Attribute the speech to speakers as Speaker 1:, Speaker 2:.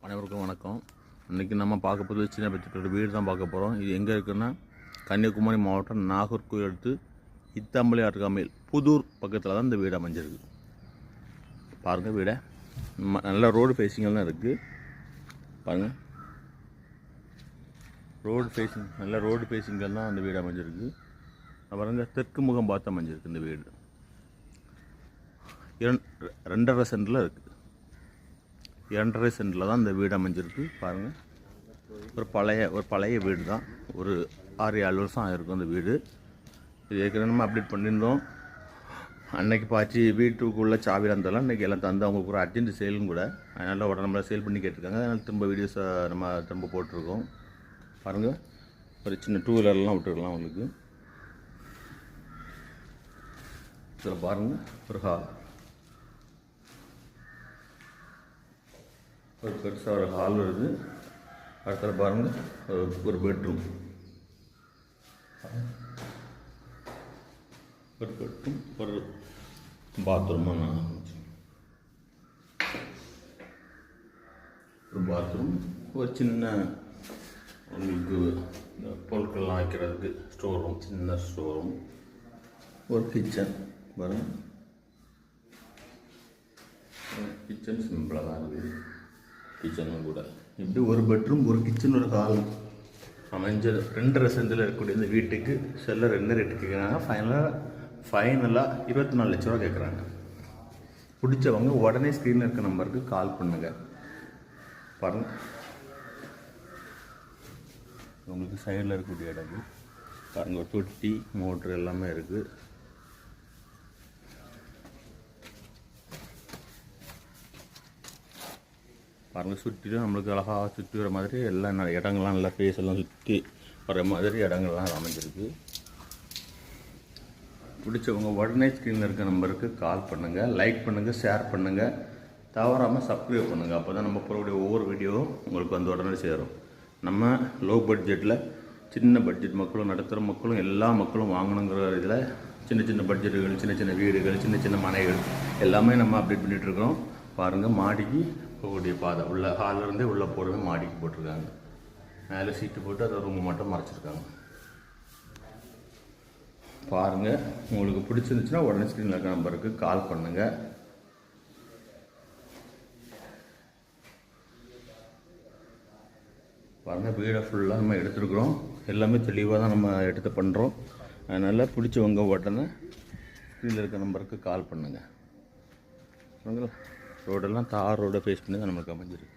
Speaker 1: அனைவருக்கும் வணக்கம். இன்றைக்கி நம்ம பார்க்க போகிறது சின்ன பட்ஜெட்டோட வீடு தான் பார்க்க போகிறோம். இது எங்கே இருக்குன்னா கன்னியாகுமரி மாவட்டம் நாகர்கோவில் அடுத்து இத்தாம்பள்ளி அருகாமையில் புதூர் பக்கத்தில் தான் இந்த வீடு அமைஞ்சிருக்கு. பாருங்கள், வீடை நல்ல ரோடு ஃபேஸிங்கில் தான் இருக்குது. பாருங்கள், நல்ல ரோடு ஃபேஸிங்கில் தான் அந்த வீடு அமைஞ்சிருக்கு. பாருங்கள், தெற்கு முகம் பார்த்து அமைஞ்சிருக்கு இந்த வீடு. 2.5 சென்டில் இருக்குது. 2.5 சென்டில் தான் இந்த வீடு அமைஞ்சிருக்கு. பாருங்கள், ஒரு பழைய வீடு தான். ஒரு 6-7 வருஷம் ஆகிருக்கும் அந்த வீடு. இது ஏற்கனவே நம்ம அப்டேட் பண்ணியிருந்தோம். அன்னைக்கு பார்த்து வீட்டுக்குள்ளே சாவி இருந்தாலும் அன்றைக்கி எல்லாம் தந்து அவங்களுக்கு ஒரு அர்ஜென்ட் சேலும் கூட. அதனால் உடனே நம்மளை சேல் பண்ணி கேட்டிருக்காங்க. அதனால் திரும்ப வீடியோஸை நம்ம திரும்ப போட்டிருக்கோம். பாருங்கள், ஒரு சின்ன 2 வீலர்லாம் விட்டுருக்கலாம் உங்களுக்கு. இதில் பாருங்கள், ஒரு ஹால், ஒரு பெருசாக ஒரு ஹால் வருது. அடுத்தது பாருங்கள், ஒரு பெட்ரூம், ஒரு பாத்ரூம், ஒரு சின்ன உங்களுக்கு பொருட்கள்லாம் வைக்கிறதுக்கு ஸ்டோர் ரூம், சின்ன ஸ்டோர் ரூம், ஒரு கிச்சன். பாருங்கள், கிச்சன் சிம்பிளாக தான் இருக்குது. கிச்சனும் கூட இப்படி ஒரு பெட்ரூம், ஒரு கிச்சன், ஒரு ஹால் அமைஞ்ச 2.5 சென்டில் இருக்கக்கூடிய இந்த வீட்டுக்கு செல்லர் என்ன ரேட்டு கேட்குறாங்க? ஃபைனலாக 24 லட்ச ரூபா கேட்குறாங்க. பிடிச்சவங்க உடனே ஸ்க்ரீனில் இருக்க நம்பருக்கு கால் பண்ணுங்கள். பாருங்கள், உங்களுக்கு சைடில் இருக்கக்கூடிய இடங்கள் பாருங்கள், தொட்டி, மோட்ரு எல்லாமே இருக்குது. பாருங்கள், சுற்றிலும் நம்மளுக்கு அழகாக சுற்றி வர மாதிரி எல்லாம் இடங்கள்லாம் நல்லா ஃபேஸ் எல்லாம் சுற்றி வர மாதிரி இடங்கள்லாம் அமைஞ்சிருக்கு. பிடிச்சவங்க உடனே ஸ்க்ரீனில் இருக்க நம்பருக்கு கால் பண்ணுங்கள், லைக் பண்ணுங்கள், ஷேர் பண்ணுங்கள், தவறாமல் சப்ஸ்கிரைப் பண்ணுங்கள். அப்போ தான் நம்ம போகக்கூடிய ஒவ்வொரு வீடியோவும் உங்களுக்கு வந்து உடனே சேரும். நம்ம லோ பட்ஜெட்டில் சின்ன பட்ஜெட் மக்களும் நடுத்தர மக்களும் எல்லா மக்களும் வாங்கணுங்கிற இதில் சின்ன சின்ன பட்ஜெட்டுகள், சின்ன சின்ன வீடுகள், சின்ன சின்ன மனைகள் எல்லாமே நம்ம அப்டேட் பண்ணிகிட்ருக்கோம். பாருங்கள், மாடிக்கு போகக்கூடிய பாதை உள்ள ஹாலிலேருந்தே உள்ளே போகிறவே மாடிக்கு போட்டிருக்காங்க. மேலே சீட்டு போட்டு அதை ரூம் மட்டும் மறைச்சிருக்காங்க. பாருங்கள், உங்களுக்கு பிடிச்சிருந்துச்சுன்னா உடனே ஸ்க்ரீனில் இருக்க நம்பருக்கு கால் பண்ணுங்கள். பாருங்கள், வீடை ஃபுல்லாக நம்ம எடுத்துருக்குறோம். எல்லாமே தெளிவாக தான் நம்ம எடுத்து பண்ணுறோம். அதனால் பிடிச்சவங்க உடனே ஸ்க்ரீனில் இருக்க நம்பருக்கு கால் பண்ணுங்கள். ரோடெல்லாம் தார் ரோடை ஃபேஸ் பண்ணி தான் நம்மளுக்கு அமைஞ்சிருக்கு.